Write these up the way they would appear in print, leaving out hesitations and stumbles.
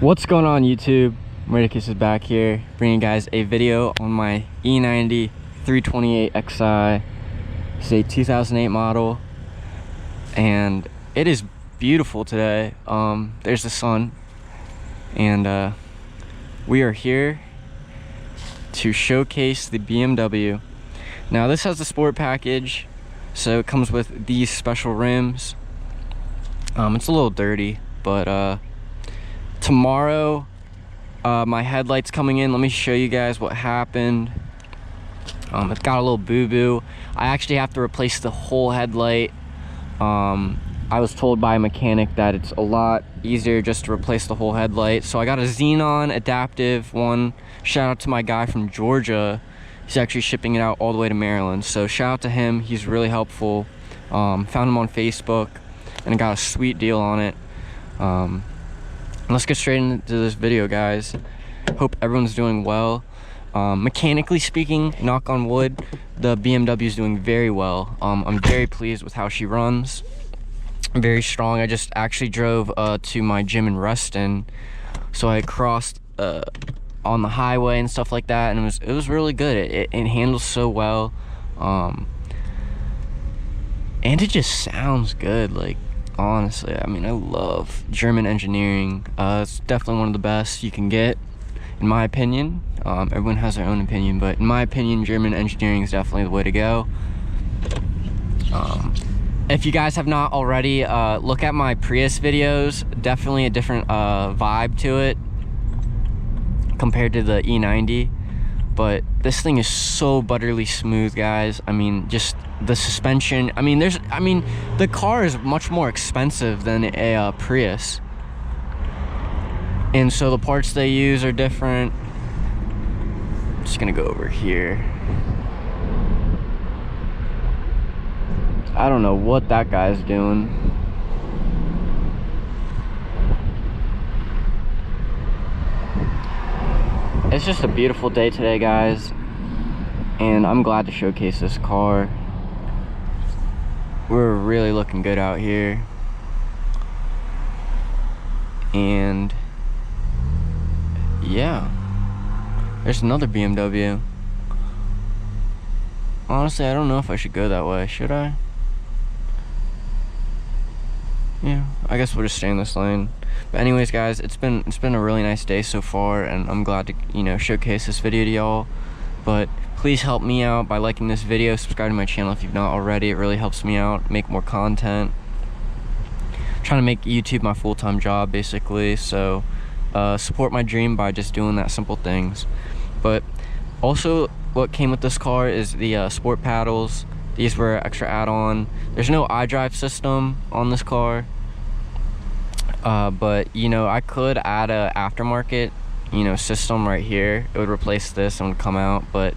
What's going on, YouTube? Meriticus is back here bringing you guys a video on my E90 328xi. It's a 2008 model and it is beautiful today. There's the sun and we are here to showcase the BMW. Now this has the sport package, so it comes with these special rims. It's a little dirty, but tomorrow my headlight's coming in. Let me show you guys what happened. It's got a little boo-boo. I actually have to replace the whole headlight. I was told by a mechanic that it's a lot easier just to replace the whole headlight. So I got a Xenon adaptive one. Shout out to my guy from Georgia. He's actually shipping it out all the way to Maryland. So shout out to him. He's really helpful. Found him on Facebook and got a sweet deal on it. Let's get straight into this video, guys. Hope everyone's doing well. Mechanically speaking, knock on wood, the BMW is doing very well. I'm very pleased with how she runs. Very strong. I just actually drove to my gym in Reston, so I crossed on the highway and stuff like that, and it was really good. It handles so well, and it just sounds good. Like, honestly, I mean, I love German engineering. It's definitely one of the best you can get, in my opinion. Everyone has their own opinion, but in my opinion, German engineering is definitely the way to go. If you guys have not already, look at my Prius videos. Definitely a different vibe to it compared to the E90, but this thing is so butterly smooth, guys. I mean, just the suspension. I mean, the car is much more expensive than a Prius, and so the parts they use are different. I'm just gonna go over here. I don't know what that guy's doing. It's just a beautiful day today, guys, and I'm glad to showcase this car. We're really looking good out here, and yeah, there's another BMW. Honestly, I don't know if I should go that way. Should I? Yeah, I guess we'll just stay in this lane. But anyways, guys, it's been a really nice day so far, and I'm glad to, you know, showcase this video to y'all. But please help me out by liking this video, subscribe to my channel if you've not already. It really helps me out, make more content. I'm trying to make YouTube my full-time job, basically. So support my dream by just doing that simple things. But also, what came with this car is the sport paddles. These were extra add-on. There's no iDrive system on this car, but you know, I could add a aftermarket, you know, system right here. It would replace this and would come out, but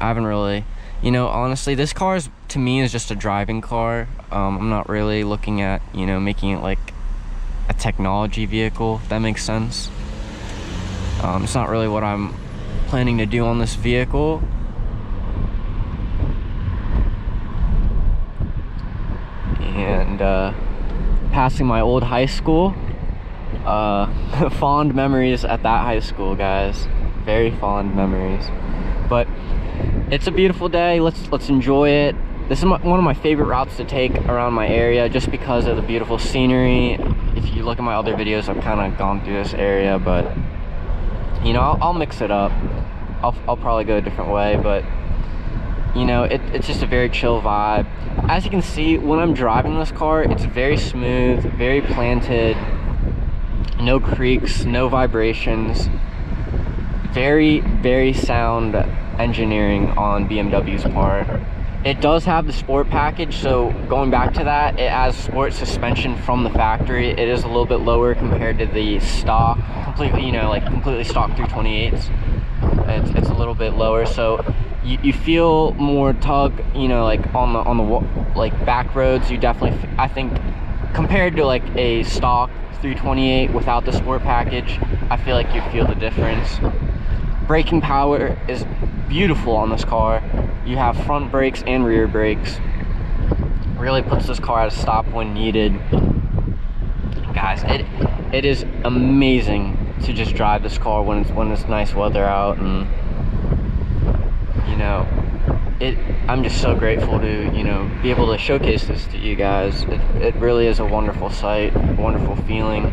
I haven't really, you know, honestly, this car is, to me, is just a driving car. I'm not really looking at, you know, making it like a technology vehicle, if that makes sense. It's not really what I'm planning to do on this vehicle. And passing my old high school, fond memories at that high school, guys. Very fond memories. But it's a beautiful day. Let's enjoy it. This is one of my favorite routes to take around my area, just because of the beautiful scenery. If you look at my other videos, I've kind of gone through this area, but you know, I'll mix it up. I'll probably go a different way, but you know, it's just a very chill vibe. As you can see, when I'm driving this car, it's very smooth, very planted, no creaks, no vibrations. Very, very sound engineering on BMW's part. It does have the sport package, so going back to that, it has sport suspension from the factory. It is a little bit lower compared to the stock, completely, you know, like completely stock 328s. It's a little bit lower, so you feel more tug, you know, like on the like back roads. You definitely, I think, compared to like a stock 328 without the sport package, I feel like you feel the difference. Braking power is beautiful on this car. You have front brakes and rear brakes. Really puts this car at a stop when needed. Guys, it is amazing to just drive this car when it's nice weather out, and you know, I'm just so grateful to, you know, be able to showcase this to you guys. It really is a wonderful sight, wonderful feeling.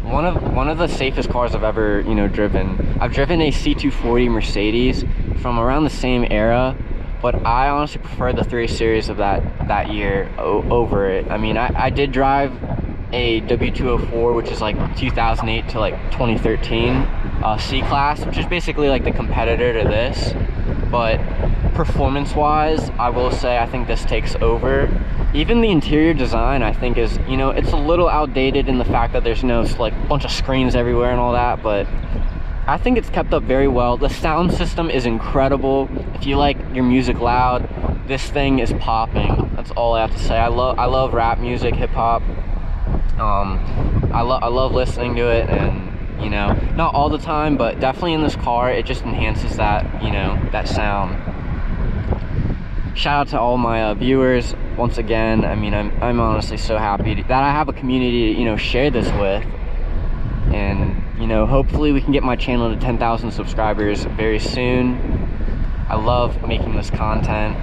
One of the safest cars I've ever, you know, driven. I've driven a C240 Mercedes from around the same era, but I honestly prefer the 3 Series of that year over it. I mean, I did drive a W204, which is like 2008 to like 2013 C-Class, which is basically like the competitor to this. But performance-wise, I will say I think this takes over. Even the interior design, I think, is, you know, it's a little outdated in the fact that there's no like bunch of screens everywhere and all that, but I think it's kept up very well. The sound system is incredible. If you like your music loud, this thing is popping. That's all I have to say. I love rap music, hip hop. I love listening to it, and you know, not all the time, but definitely in this car, it just enhances that, you know, that sound. Shout out to all my viewers once again. I mean, I'm honestly so happy that I have a community to, you know, share this with, and you know, hopefully we can get my channel to 10,000 subscribers very soon. I love making this content.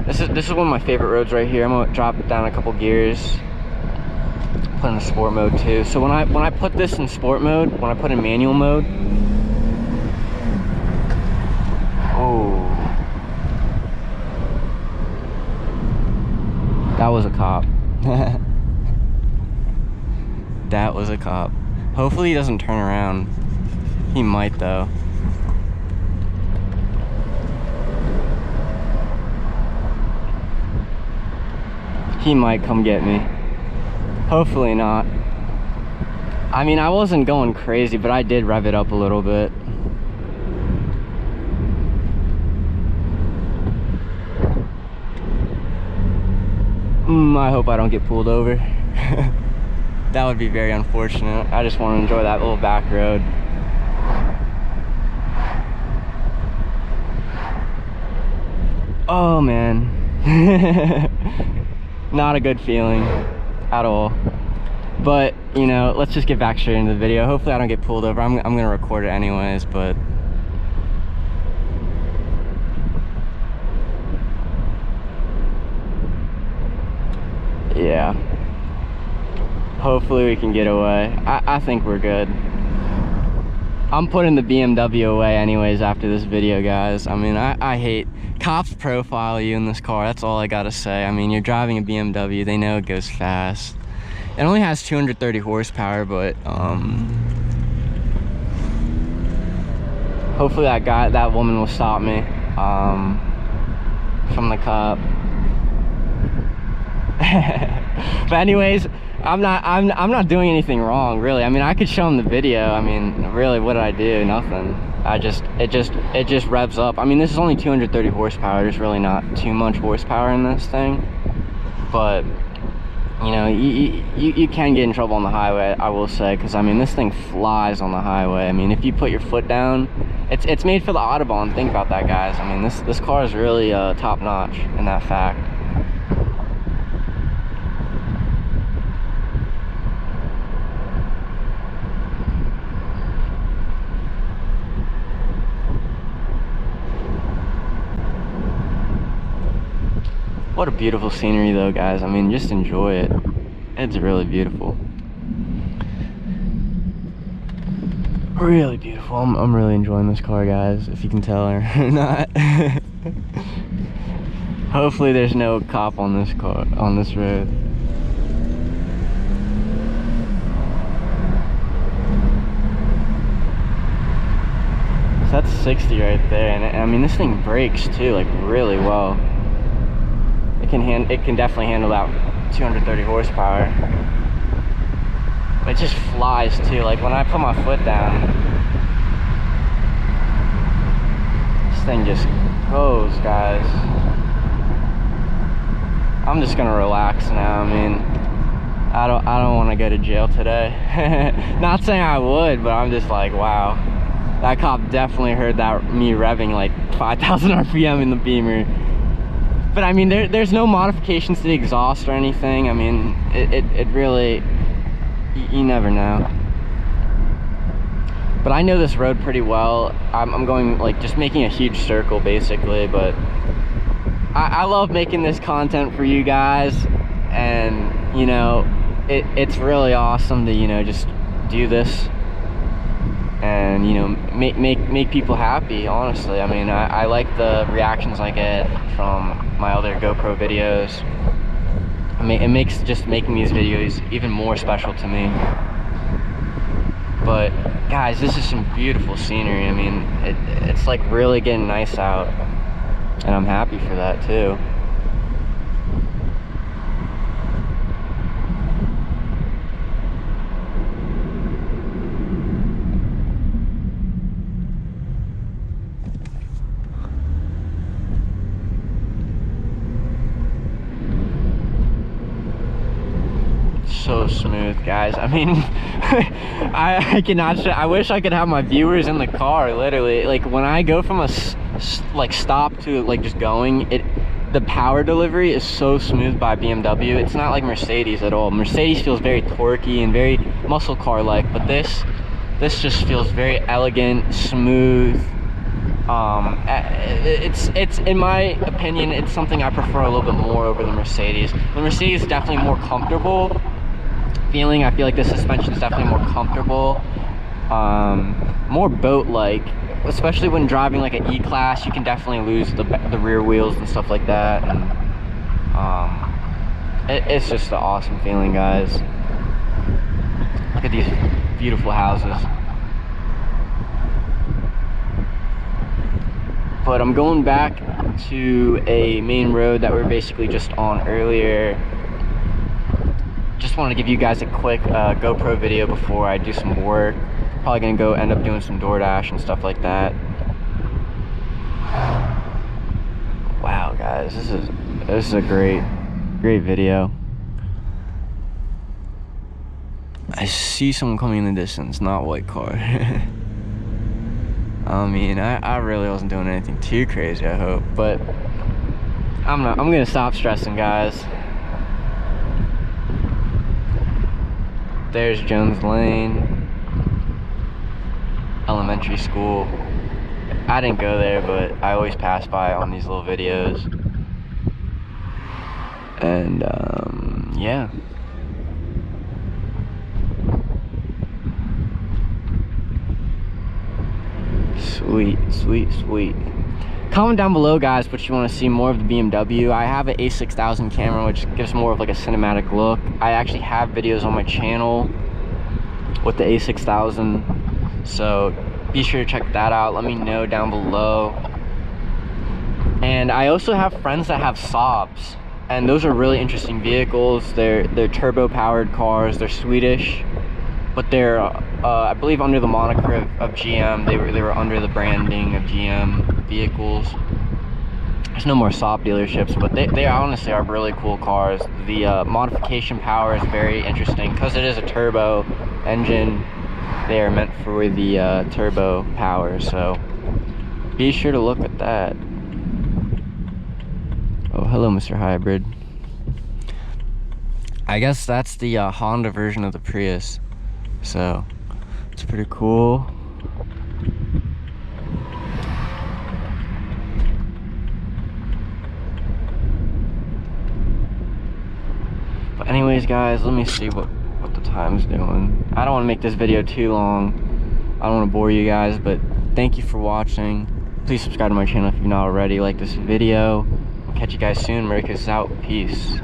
This is one of my favorite roads right here. I'm gonna drop it down a couple gears. Put in sport mode too. So when I put this in sport mode, when I put in manual mode, oh, that was a cop. That was a cop. Hopefully he doesn't turn around. He might though. He might come get me. Hopefully not. I mean, I wasn't going crazy, but I did rev it up a little bit. I hope I don't get pulled over. That would be very unfortunate. I just want to enjoy that little back road. Oh man. Not a good feeling at all. But you know, let's just get back straight into the video. Hopefully I don't get pulled over. I'm gonna record it anyways, but yeah, hopefully we can get away. I think we're good. I'm putting the BMW away anyways after this video, guys. I mean, I hate cops profile you in this car. That's all I gotta say. I mean, you're driving a BMW, they know it goes fast. It only has 230 horsepower, but hopefully that woman will stop me from the cop. But anyways, I'm not doing anything wrong, really. I mean, I could show him the video. I mean, really, what did I do? Nothing. It just revs up. I mean, this is only 230 horsepower. There's really not too much horsepower in this thing, but you know, you can get in trouble on the highway, I will say, because I mean, this thing flies on the highway. I mean, if you put your foot down, it's made for the Autobahn. Think about that, guys. I mean, this car is really top notch in that fact. What a beautiful scenery though, guys. I mean, just enjoy it. It's really beautiful. Really beautiful. I'm really enjoying this car, guys, if you can tell or not. Hopefully there's no cop on this car, on this road. So that's 60 right there, and I mean, this thing brakes too, like really well. It can definitely handle that 230 horsepower. But it just flies too. Like when I put my foot down, this thing just goes, guys. I'm just gonna relax now. I mean, I don't want to go to jail today. Not saying I would, but I'm just like, wow, that cop definitely heard that me revving like 5,000 RPM in the Beamer. But I mean, there's no modifications to the exhaust or anything. I mean, it really, you never know. But I know this road pretty well. I'm going like just making a huge circle basically, but I love making this content for you guys, and you know, it's really awesome to, you know, just do this and, you know, make people happy, honestly. I mean, I like the reactions I get from my other GoPro videos. It makes just making these videos even more special to me. But guys, this is some beautiful scenery. I mean, it's like really getting nice out, and I'm happy for that too. So smooth, guys. I mean, I cannot say, I wish I could have my viewers in the car, literally. Like when I go from a like stop to like just going, the power delivery is so smooth by BMW. It's not like Mercedes at all. Mercedes feels very torquey and very muscle car like, but this just feels very elegant, smooth. It's in my opinion, it's something I prefer a little bit more over the Mercedes. The Mercedes is definitely more comfortable feeling. I feel like the suspension is definitely more comfortable, more boat-like, especially when driving like an E-Class. You can definitely lose the rear wheels and stuff like that, and it's just an awesome feeling, guys. Look at these beautiful houses. But I'm going back to a main road that we were basically just on earlier. Just want to give you guys a quick GoPro video before I do some work. Probably gonna go end up doing some DoorDash and stuff like that. Wow, guys, this is a great video. I see someone coming in the distance, not white car. I mean, I really wasn't doing anything too crazy, I hope, but I'm gonna stop stressing, guys. There's Jones Lane Elementary School. I didn't go there, but I always pass by on these little videos. And yeah. Sweet, sweet, sweet. Comment down below, guys, what you want to see more of the BMW. I have an A6000 camera, which gives more of like a cinematic look. I actually have videos on my channel with the A6000, so be sure to check that out. Let me know down below. And I also have friends that have Saabs, and those are really interesting vehicles. They're turbo powered cars. They're Swedish, but they're I believe under the moniker of GM. They were under the branding of GM vehicles. There's no more Saab dealerships, but they honestly are really cool cars. The modification power is very interesting because it is a turbo engine. They are meant for the turbo power, so be sure to look at that. Oh, hello, Mr. Hybrid. I guess that's the Honda version of the Prius, so it's pretty cool. But anyways, guys, let me see what the time's doing. I don't want to make this video too long. I don't want to bore you guys, but thank you for watching. Please subscribe to my channel if you're not already. Like this video. I'll catch you guys soon. Merry Christmas out. Peace.